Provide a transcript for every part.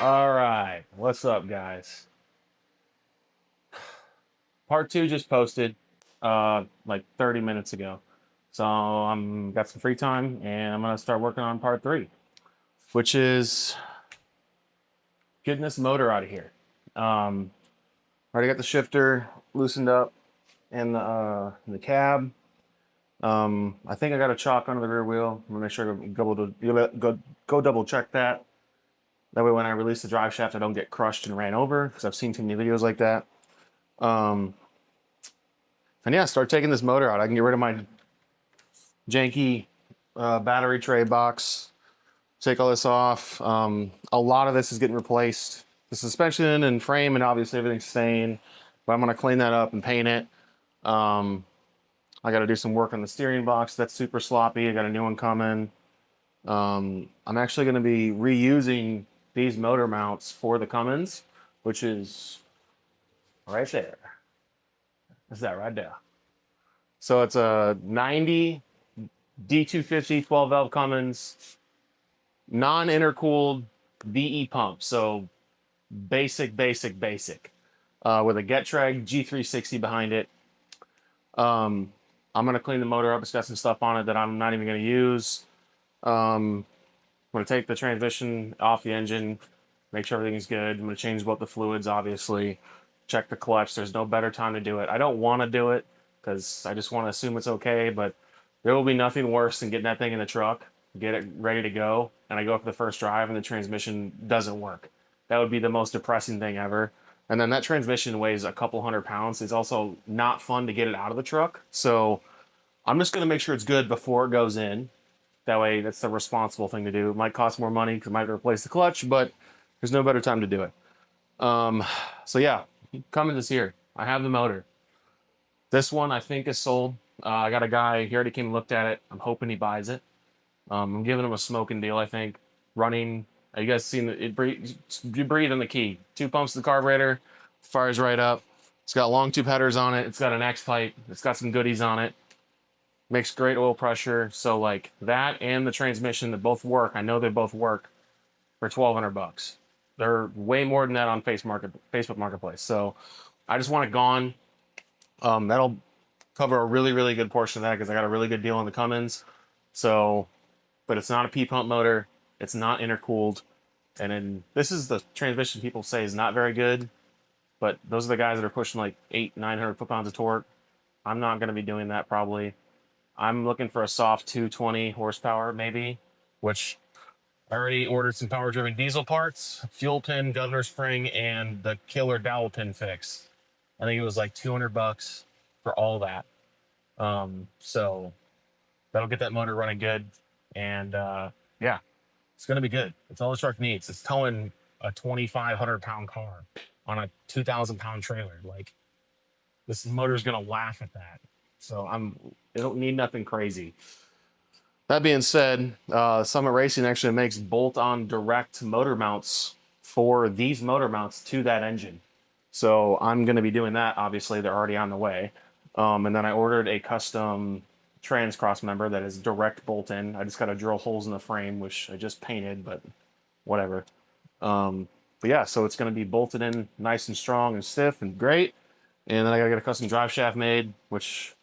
All right, what's up, guys? Part two just posted like 30 minutes ago. So I'm got some free time and I'm gonna start working on part three, which is getting this motor out of here. Um, Already got the shifter loosened up and the cab. I think I got a chock under the rear wheel. I'm gonna make sure to go double check that. That way, when I release the drive shaft, I don't get crushed and ran over because I've seen too many videos like that. Um, and yeah, start taking this motor out. I can get rid of my janky battery tray box. Take all this off. A lot of this is getting replaced. The suspension and frame, and obviously everything's staying. But I'm gonna clean that up and paint it. I got to do some work on the steering box. That's super sloppy. I got a new one coming. I'm actually going to be reusing these motor mounts for the Cummins, which is right there. That's that right there. So it's a 90 D250 12 valve Cummins, non-intercooled VE pump. So basic, with a Getrag G360 behind it. I'm going to clean the motor up. It's got some stuff on it that I'm not even going to use. I'm going to take the transmission off the engine, make sure everything's good. I'm going to change both the fluids, obviously. Check the clutch. There's no better time to do it. I don't want to do it because I just want to assume it's okay, but there will be nothing worse than getting that thing in the truck, get it ready to go, and I go for the first drive and the transmission doesn't work. That would be the most depressing thing ever. And then that transmission weighs a couple 100 pounds. It's also not fun to get it out of the truck. So I'm just going to make sure it's good before it goes in. That way, that's the responsible thing to do. It might cost more money because I might replace the clutch, but there's no better time to do it. So yeah, Cummins is here. I have the motor. This one I think is sold. I got a guy, he already came and looked at it. I'm hoping he buys it. I'm giving him a smoking deal, I think. Running, you guys seen it? You breathe in the key. 2 pumps to the carburetor, fires right up. It's got long tube headers on it. It's got an X pipe. It's got some goodies on it. Makes great oil pressure. So like that and the transmission that both work. I know they both work for $1,200. They're way more than that on Facebook Marketplace. So I just want it gone. That'll cover a really, really good portion of that because I got a really good deal on the Cummins. So, but it's not a P pump motor. It's not intercooled. And then this is the transmission people say is not very good. But those are the guys that are pushing like 900 foot-pounds of torque. I'm not going to be doing that probably. I'm looking for a soft 220 horsepower maybe, which I already ordered some power-driven diesel parts, fuel pin, governor spring, and the killer dowel pin fix. I think it was like $200 for all that. So that'll get that motor running good. And yeah, it's going to be good. It's all the truck needs. It's towing a 2,500-pound car on a 2,000-pound trailer. Like, this motor's going to laugh at that. So it don't need nothing crazy. That being said, Summit Racing actually makes bolt-on direct motor mounts for these motor mounts to that engine. So I'm going to be doing that. Obviously, they're already on the way. And then I ordered a custom trans cross member that is direct bolt-in. I just got to drill holes in the frame, which I just painted, but whatever. But yeah, so it's going to be bolted in nice and strong and stiff and great. And then I got to get a custom drive shaft made, which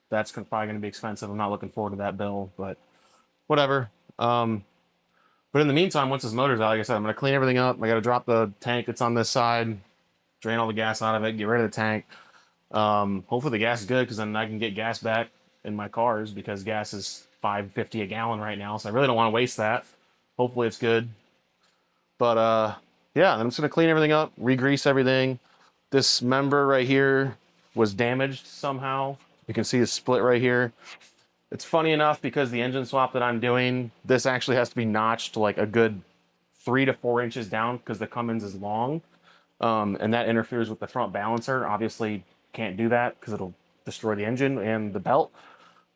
that's probably going to be expensive. I'm not looking forward to that bill, but whatever. But in the meantime, once this motor's out, like I said, I'm going to clean everything up. I got to drop the tank that's on this side, drain all the gas out of it, get rid of the tank. Hopefully the gas is good because then I can get gas back in my cars because gas is $5.50 a gallon right now. So I really don't want to waste that. Hopefully it's good. But yeah, I'm just going to clean everything up, re-grease everything. This member right here was damaged somehow. You can see a split right here. It's funny enough because the engine swap that I'm doing, this actually has to be notched like a good 3 to 4 inches down because the Cummins is long. And that interferes with the front balancer. Obviously can't do that because it'll destroy the engine and the belt.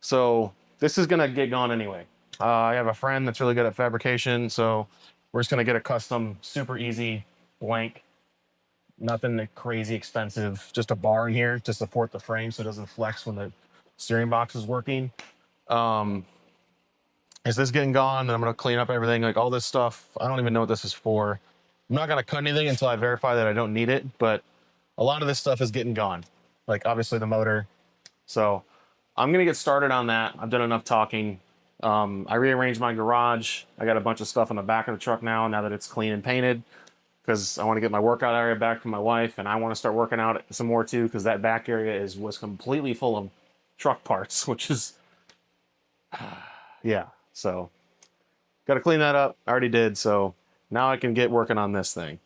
So this is gonna get gone anyway. I have a friend that's really good at fabrication, so we're just gonna get a custom, super easy blank. Nothing crazy expensive, just a bar in here to support the frame so it doesn't flex when the steering box is working. Is this getting gone? Then I'm gonna clean up everything, like all this stuff. I don't even know what this is for. I'm not going to cut anything until I verify that I don't need it, but a lot of this stuff is getting gone. Like obviously the motor. So I'm going to get started on that. I've done enough talking. I rearranged my garage. I got a bunch of stuff in the back of the truck now that it's clean and painted, because I want to get my workout area back for my wife, and I want to start working out some more too, because that back area was completely full of truck parts, which is, yeah. So got to clean that up. I already did. So now I can get working on this thing.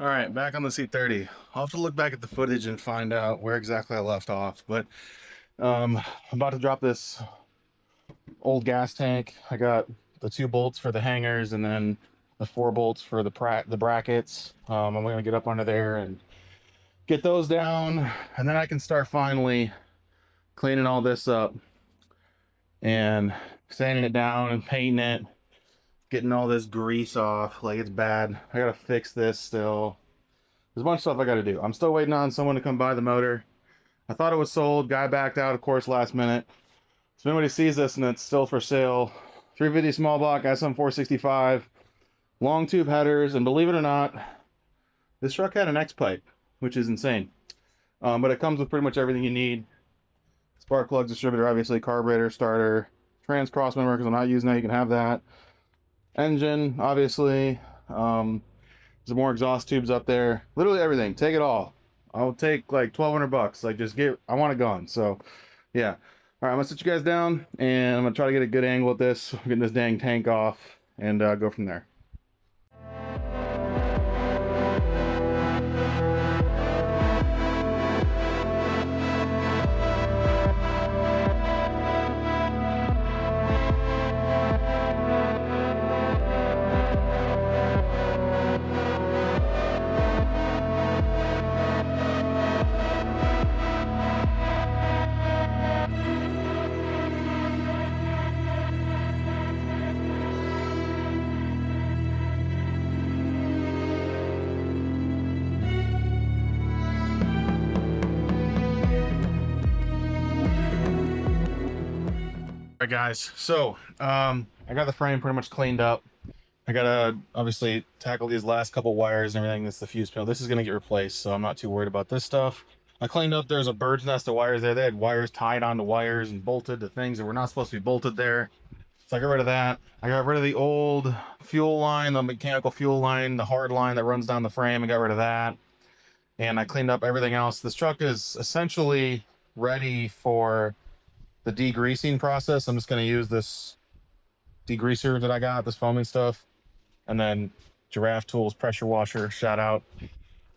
All right, back on the C30. I'll have to look back at the footage and find out where exactly I left off, but I'm about to drop this old gas tank. I got the 2 bolts for the hangers and then the 4 bolts for the brackets. I'm gonna get up under there and get those down, and then I can start finally cleaning all this up and sanding it down and painting it, getting all this grease off. Like, it's bad. I gotta fix this still. There's a bunch of stuff I gotta do. I'm still waiting on someone to come buy the motor. I thought it was sold. Guy backed out, of course, last minute. So if anybody sees this and it's still for sale, 350 small block SM465, long tube headers, and believe it or not, this truck had an X pipe, which is insane. But it comes with pretty much everything you need. Spark plug distributor, obviously, carburetor, starter, trans cross member, because I'm not using that, you can have that. Engine, obviously. There's more exhaust tubes up there. Literally everything. Take it all. I'll take like $1,200. Like, just I want it gone. So, yeah. All right, I'm gonna sit you guys down, and I'm gonna try to get a good angle at this, getting this dang tank off, and go from there. Alright guys, so I got the frame pretty much cleaned up. I gotta obviously tackle these last couple wires and everything. That's the fuse panel. This is gonna get replaced, so I'm not too worried about this stuff. I cleaned up, there's a bird's nest of wires there. They had wires tied onto wires and bolted to things that were not supposed to be bolted there. So I got rid of that. I got rid of the old fuel line, the mechanical fuel line, the hard line that runs down the frame. I got rid of that. And I cleaned up everything else. This truck is essentially ready for the degreasing process. I'm just going to use this degreaser that I got, this foaming stuff, and then Giraffe Tools pressure washer, shout out.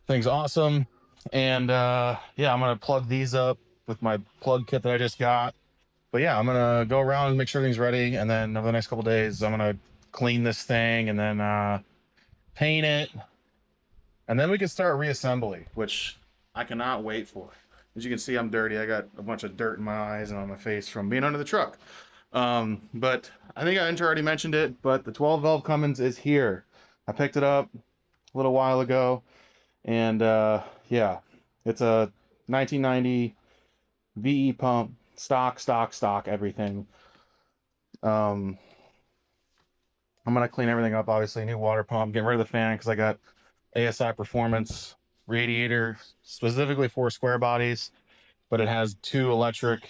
Thing's awesome. And yeah, I'm going to plug these up with my plug kit that I just got. But yeah, I'm going to go around and make sure everything's ready, and then over the next couple days I'm going to clean this thing and then paint it, and then we can start reassembly, which I cannot wait for. As you can see, I'm dirty. I got a bunch of dirt in my eyes and on my face from being under the truck. But I think I already mentioned it, but the 12 valve Cummins is here. I picked it up a little while ago, and yeah, it's a 1990 VE pump, stock, everything. Um, I'm gonna clean everything up. Obviously, new water pump, get rid of the fan because I got ASI Performance radiator specifically for square bodies, but it has 2 electric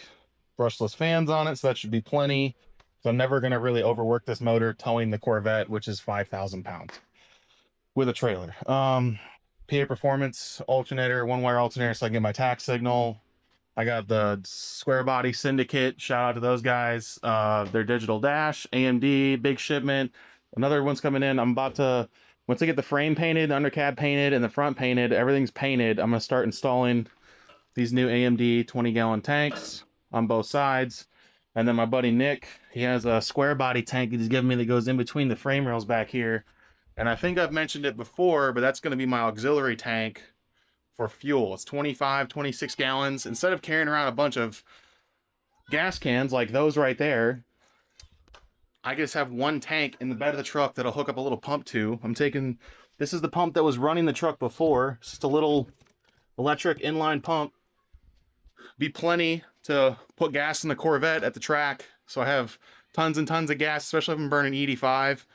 brushless fans on it, so that should be plenty. So I'm never gonna really overwork this motor towing the Corvette, which is 5,000 pounds with a trailer. PA Performance alternator, 1 wire alternator, so I can get my tax signal. I got the Square Body Syndicate. Shout out to those guys. Their digital dash, AMD, big shipment. Another one's coming in. I'm about to, once I get the frame painted, the undercab painted, and the front painted, everything's painted. I'm gonna start installing these new AMD 20-gallon tanks on both sides. And then my buddy Nick, he has a Square Body tank that he's giving me that goes in between the frame rails back here. And I think I've mentioned it before, but that's going to be my auxiliary tank for fuel. It's 25, 26 gallons. Instead of carrying around a bunch of gas cans like those right there, I just have one tank in the bed of the truck that I'll hook up a little pump to. This is the pump that was running the truck before. It's just a little electric inline pump. Be plenty to put gas in the Corvette at the track. So I have tons and tons of gas, especially if I'm burning 85.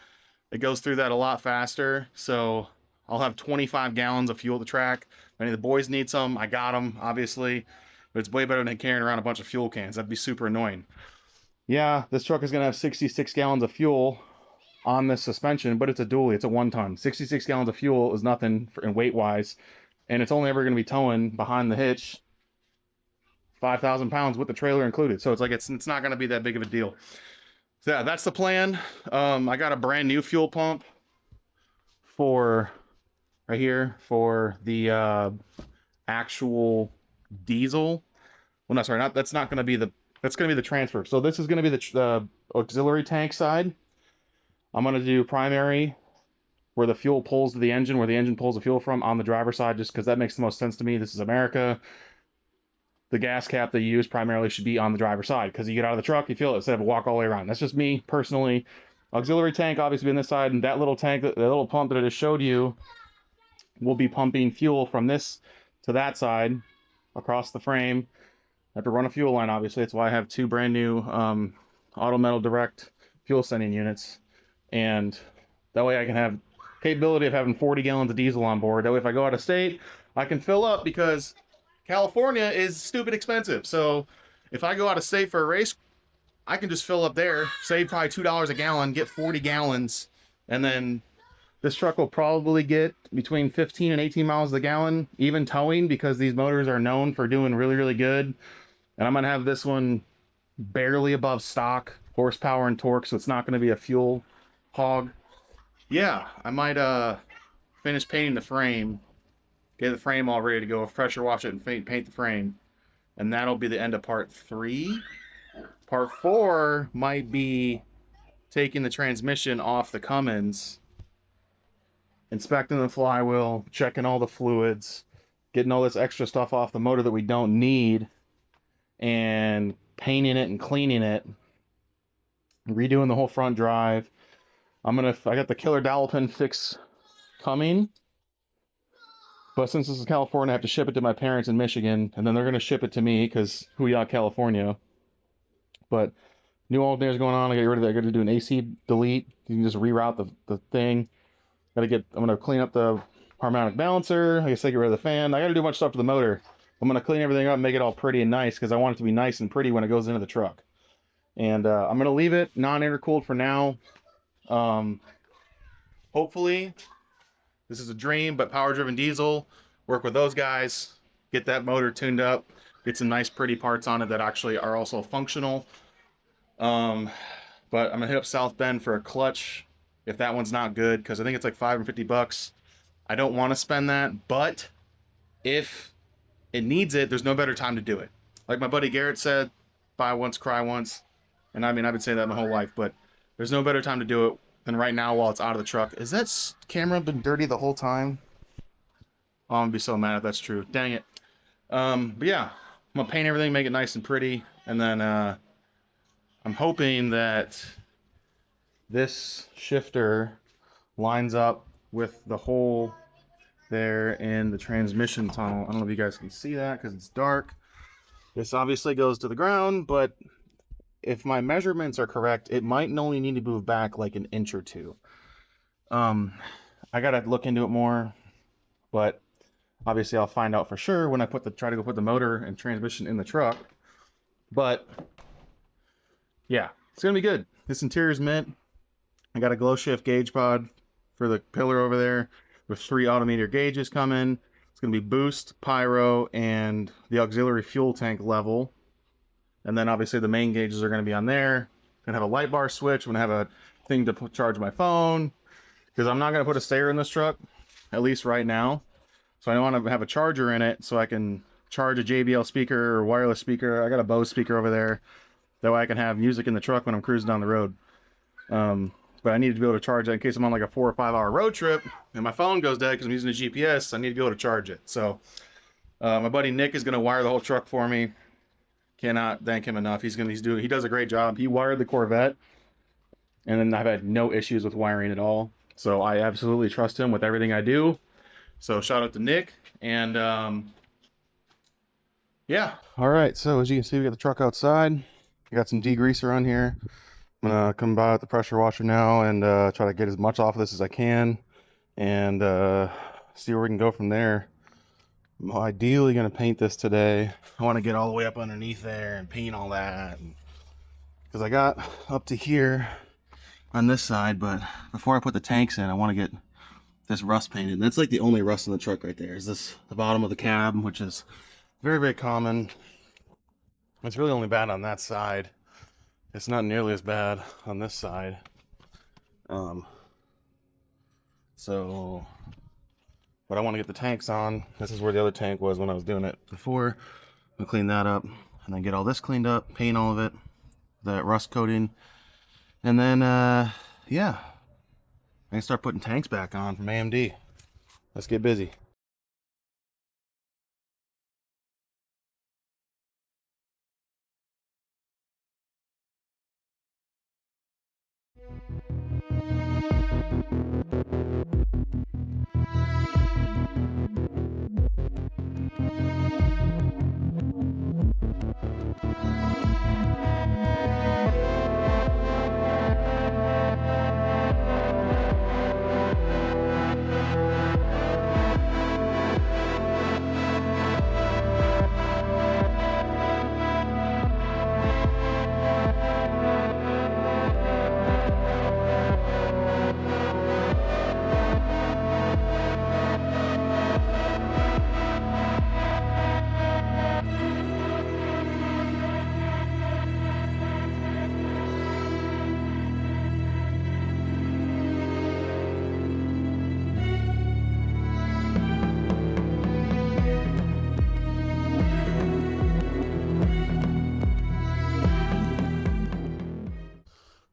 It goes through that a lot faster. So I'll have 25 gallons of fuel at the track. If any of the boys need some, I got them, obviously. But it's way better than carrying around a bunch of fuel cans. That'd be super annoying. Yeah, this truck is going to have 66 gallons of fuel on this suspension, but it's a dually. It's a 1-ton. 66 gallons of fuel is nothing in weight-wise. And it's only ever going to be towing behind the hitch 5,000 pounds with the trailer included. So it's not going to be that big of a deal. So yeah, that's the plan. I got a brand new fuel pump for right here for the actual diesel. Well, no, sorry, that's not going to be that's going to be the transfer. So this is going to be the auxiliary tank side. I'm going to do primary where the fuel pulls to the engine, where the engine pulls the fuel from on the driver's side, just because that makes the most sense to me. This is America. The gas cap that you use primarily should be on the driver's side because you get out of the truck, you feel it instead of walk all the way around. That's just me personally. Auxiliary tank obviously on this side, and that little tank, the little pump that I just showed you, will be pumping fuel from this to that side across the frame. I have to run a fuel line, obviously. That's why I have 2 brand new Auto Metal Direct fuel sending units, and that way I can have capability of having 40 gallons of diesel on board. That way, if I go out of state, I can fill up because California is stupid expensive. So if I go out of state for a race, I can just fill up there, save probably $2 a gallon, get 40 gallons, and then this truck will probably get between 15 and 18 miles a gallon, even towing, because these motors are known for doing really, really good. And I'm going to have this one barely above stock horsepower and torque, so it's not going to be a fuel hog. Yeah, I might finish painting the frame, get the frame all ready to go, pressure wash it, and paint the frame. And that'll be the end of part 3. Part 4 might be taking the transmission off the Cummins, inspecting the flywheel, checking all the fluids, getting all this extra stuff off the motor that we don't need, and painting it and cleaning it, redoing the whole front drive. I got the killer dowel pin fix coming. But since this is California, I have to ship it to my parents in Michigan, and then they're going to ship it to me because Hooyah, California. But new alternators going on. I got rid of that. I got to do an AC delete. You can just reroute the thing. I'm going to clean up the harmonic balancer. I guess I get rid of the fan. I got to do a bunch of stuff to the motor. I'm going to clean everything up and make it all pretty and nice because I want it to be nice and pretty when it goes into the truck. And I'm going to leave it non-intercooled for now. Hopefully, this is a dream, but power-driven diesel. Work with those guys. Get that motor tuned up. Get some nice, pretty parts on it that actually are also functional. But I'm going to hit up South Bend for a clutch if that one's not good, because I think it's like $550. I don't want to spend that, but if it needs it, there's no better time to do it. Like my buddy Garrett said, buy once, cry once. And I mean, I've been saying that my whole life, but there's no better time to do it than right now while it's out of the truck. Is that camera been dirty the whole time? Oh, I'm going to be so mad if that's true. Dang it. But yeah, I'm gonna paint everything, make it nice and pretty, and then I'm hoping that this shifter lines up with the hole there in the transmission tunnel. I don't know if you guys can see that because it's dark. This obviously goes to the ground, but if my measurements are correct, it might only need to move back like an inch or two. I gotta look into it more, but obviously I'll find out for sure when I try to go put the motor and transmission in the truck. But yeah, it's gonna be good. This interior is mint. I got a glow shift gauge pod for the pillar over there with 3 autometer gauges coming. It's gonna be boost, pyro, and the auxiliary fuel tank level. And then obviously the main gauges are gonna be on there. Gonna have a light bar switch. I'm gonna have a thing to charge my phone because I'm not gonna put a stator in this truck, at least right now. So I want to have a charger in it so I can charge a JBL speaker or wireless speaker. I got a Bose speaker over there. That way I can have music in the truck when I'm cruising down the road. But I need to be able to charge that in case I'm on like a 4 or 5 hour road trip and my phone goes dead because I'm using a GPS. I need to be able to charge it. So my buddy Nick is going to wire the whole truck for me. Cannot thank him enough. He does a great job. He wired the Corvette, and then I've had no issues with wiring at all. So I absolutely trust him with everything I do. So shout out to Nick. And yeah. All right. So as you can see, we got the truck outside. I got some degreaser on here. I'm gonna come by with the pressure washer now and try to get as much off of this as I can, and see where we can go from there. I'm ideally gonna paint this today. I want to get all the way up underneath there and paint all that, because I got up to here on this side, but before I put the tanks in, I want to get this rust painted. And that's like the only rust in the truck right there. Is this the bottom of the cab, which is very, very common. It's really only bad on that side. It's not nearly as bad on this side. But I want to get the tanks on. This is where the other tank was when I was doing it before. I'll clean that up and then get all this cleaned up, paint all of it, that rust coating, and then yeah, I can start putting tanks back on from AMD. Let's get busy.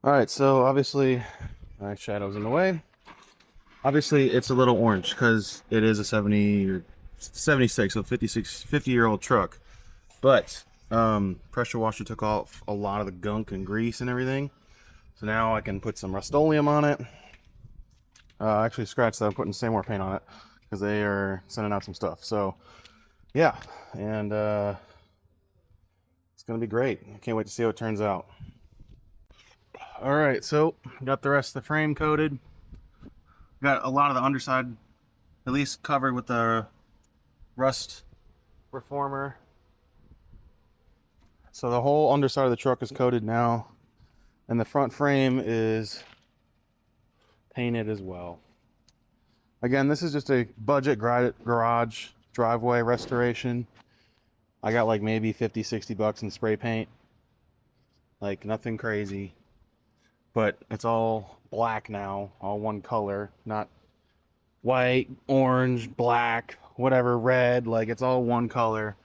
All right, so obviously my shadow's in the way. Obviously it's a little orange because it is a 70 or 76, so 50-year-old truck. But pressure washer took off a lot of the gunk and grease and everything. So now I can put some Rust-Oleum on it. Actually scratched that, I'm putting some more paint on it because they are sending out some stuff. So yeah, and it's gonna be great. I can't wait to see how it turns out. All right, so got the rest of the frame coated. Got a lot of the underside at least covered with the rust reformer. So the whole underside of the truck is coated now, and the front frame is painted as well. Again, this is just a budget garage driveway restoration. I got like maybe 50-60 bucks in spray paint, like nothing crazy, but it's all black now, all one color, not white, orange, black, whatever, red, like it's all one color.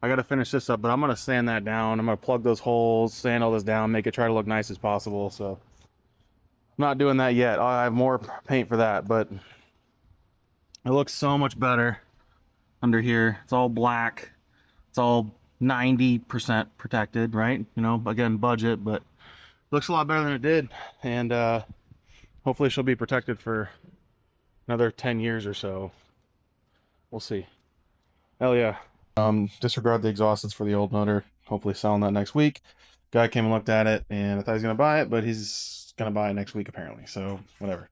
I gotta finish this up, but I'm gonna sand that down. I'm gonna plug those holes, sand all this down, make it try to look nice as possible. So I'm not doing that yet. I have more paint for that, but it looks so much better under here. It's all black. It's all 90% protected, right? You know, again, budget, but looks a lot better than it did. And hopefully she'll be protected for another 10 years or so. We'll see. Hell yeah. Disregard the exhaust. It's for the old motor. Hopefully selling that next week. Guy came and looked at it, and I thought he was gonna buy it, but he's gonna buy it next week apparently. So whatever.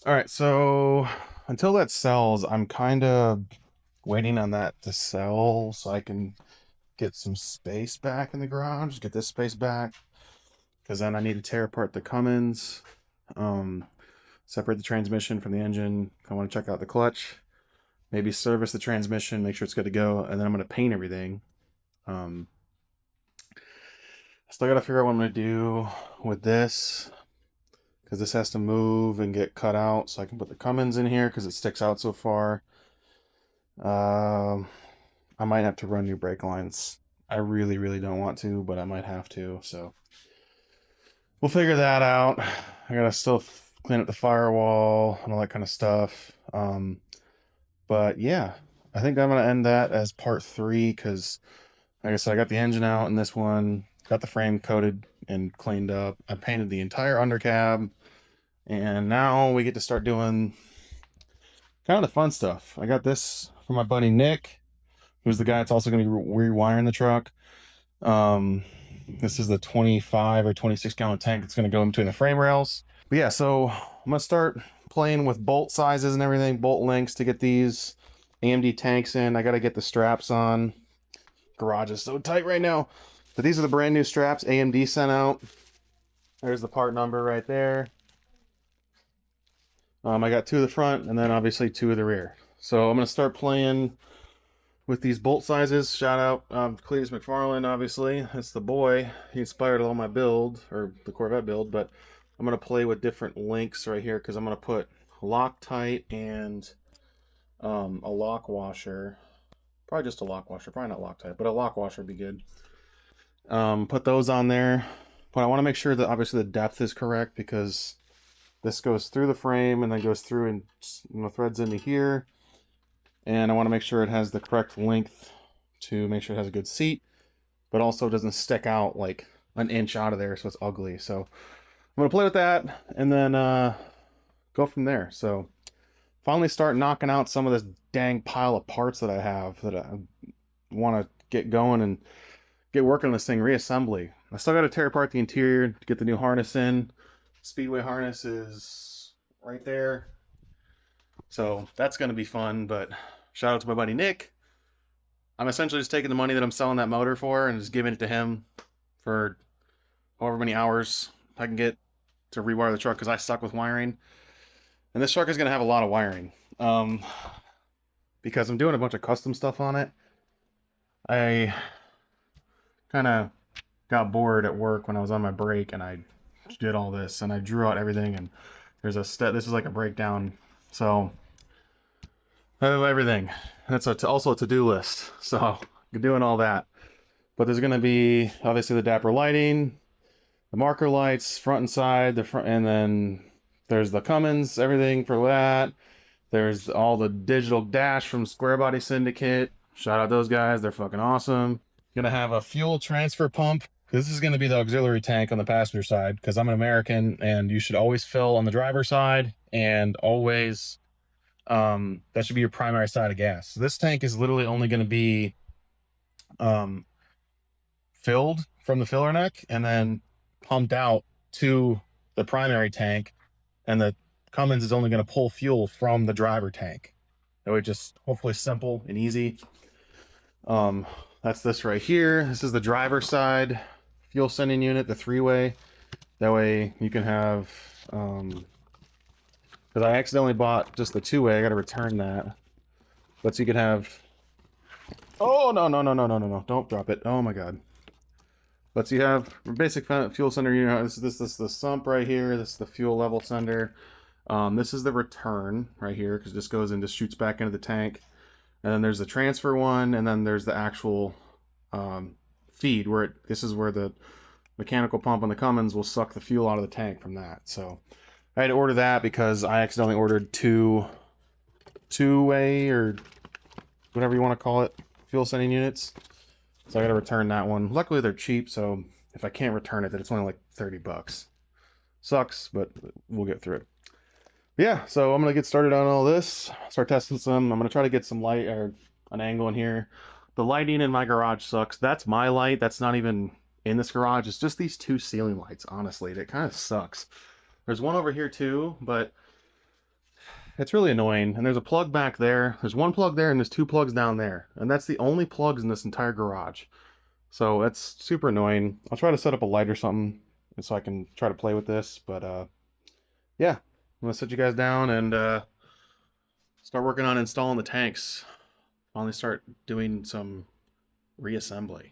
All right. So until that sells, I'm kind of waiting on that to sell so I can get some space back in the garage. Get this space back, because then I need to tear apart the Cummins, separate the transmission from the engine. I want to check out the clutch. Maybe service the transmission, make sure it's good to go, and then I'm going to paint everything. I still got to figure out what I'm going to do with this, because this has to move and get cut out so I can put the Cummins in here because it sticks out so far. I might have to run new brake lines. I really, really don't want to, but I might have to, so we'll figure that out. I got to still clean up the firewall and all that kind of stuff. But yeah, I think I'm going to end that as part 3 because, like I said, I got the engine out in this one, got the frame coated and cleaned up. I painted the entire undercab, and now we get to start doing kind of the fun stuff. I got this from my buddy Nick, who's the guy that's also going to be rewiring the truck. This is the 25 or 26 gallon tank that's going to go in between the frame rails. But yeah, so I'm going to start playing with bolt sizes and everything, bolt lengths to get these AMD tanks in. I got to get the straps on. Garage is so tight right now. But these are the brand new straps AMD sent out. There's the part number right there. I got 2 of the front and then obviously 2 of the rear. So I'm going to start playing with these bolt sizes. Shout out Cletus McFarland, obviously. That's the boy. He inspired all my build, or the Corvette build, but I'm going to play with different lengths right here because I'm going to put Loctite and a lock washer. Probably just a lock washer. Probably not Loctite, but a lock washer would be good. Put those on there. But I want to make sure that obviously the depth is correct because this goes through the frame and then goes through and, you know, threads into here. And I want to make sure it has the correct length to make sure it has a good seat, but also doesn't stick out like an inch out of there so it's ugly. So I'm going to play with that and then go from there. So finally start knocking out some of this dang pile of parts that I have that I want to get going and get working on this thing, reassembly. I still got to tear apart the interior to get the new harness in. Speedway harness is right there. So that's going to be fun, but shout out to my buddy Nick. I'm essentially just taking the money that I'm selling that motor for and just giving it to him for however many hours I can get to rewire the truck because I suck with wiring. And this truck is going to have a lot of wiring. Because I'm doing a bunch of custom stuff on it. I kind of got bored at work when I was on my break and I did all this and I drew out everything, and there's a step. This is like a breakdown. So I have everything. That's also a to-do list. So you're doing all that. But there's going to be obviously the Dapper lighting, the marker lights, front and side, the front, and then there's the Cummins, everything for that. There's all the digital dash from Square Body Syndicate. Shout out those guys. They're fucking awesome. Gonna have a fuel transfer pump. This is gonna be the auxiliary tank on the passenger side because I'm an American and you should always fill on the driver's side and always, that should be your primary side of gas. So this tank is literally only gonna be filled from the filler neck and then pumped out to the primary tank, and the Cummins is only going to pull fuel from the driver tank. That way, just hopefully simple and easy. That's this right here. This is the driver side fuel sending unit, the 3-way. That way you can have, because I accidentally bought just the 2-way. I got to return that. But so you could have, oh, no, don't drop it. Oh my God. But so you have basic fuel sender unit. This is the sump right here. This is the fuel level sender. This is the return right here because this goes and just shoots back into the tank. And then there's the transfer one, and then there's the actual feed where this is where the mechanical pump on the Cummins will suck the fuel out of the tank from that. So I had to order that because I accidentally ordered two-way or whatever you want to call it, fuel sending units. So I gotta return that one. Luckily they're cheap, so if I can't return it, then it's only like 30 bucks. Sucks, but we'll get through it. Yeah, so I'm gonna get started on all this. Start testing some. I'm gonna try to get some light or an angle in here. The lighting in my garage sucks. That's my light. That's not even in this garage. It's just these two ceiling lights, honestly. It kind of sucks. There's one over here too, but it's really annoying. And there's a plug back there. There's one plug there and there's two plugs down there. And that's the only plugs in this entire garage. So it's super annoying. I'll try to set up a light or something so I can try to play with this. But yeah, I'm gonna sit you guys down and start working on installing the tanks. Finally start doing some reassembly.